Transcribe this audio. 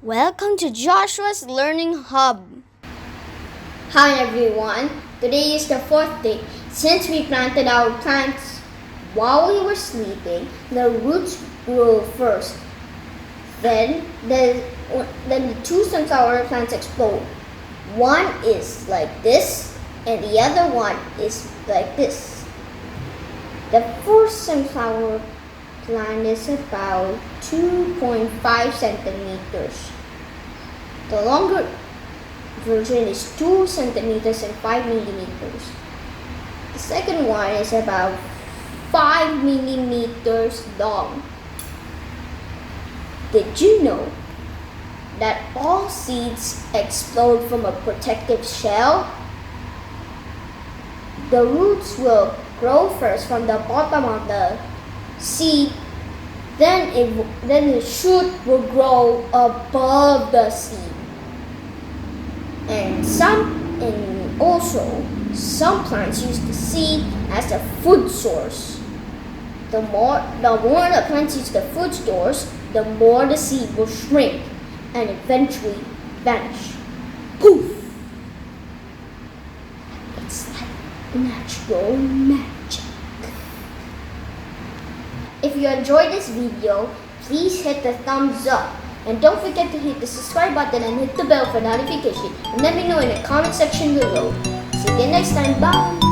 Welcome to Joshua's Learning Hub. Hi everyone, today is the fourth day since we planted our plants. While we were sleeping, the roots grew first. Then the two sunflower plants explode. One is like this and the other one is like this. The first sunflower plant is about 2.5 centimeters. The longer version is 2 centimeters and 5 millimeters. The second one is about 5 millimeters long. Did you know that all seeds explode from a protective shell? The roots will grow first from the bottom of the seed, then the shoot will grow above the seed. And also some plants use the seed as a food source. The more the plants use the food source, the more the seed will shrink and eventually vanish. Poof! It's like natural magic. If you enjoyed this video, please hit the thumbs up. And don't forget to hit the subscribe button and hit the bell for notification. And let me know in the comment section below. See you again next time. Bye!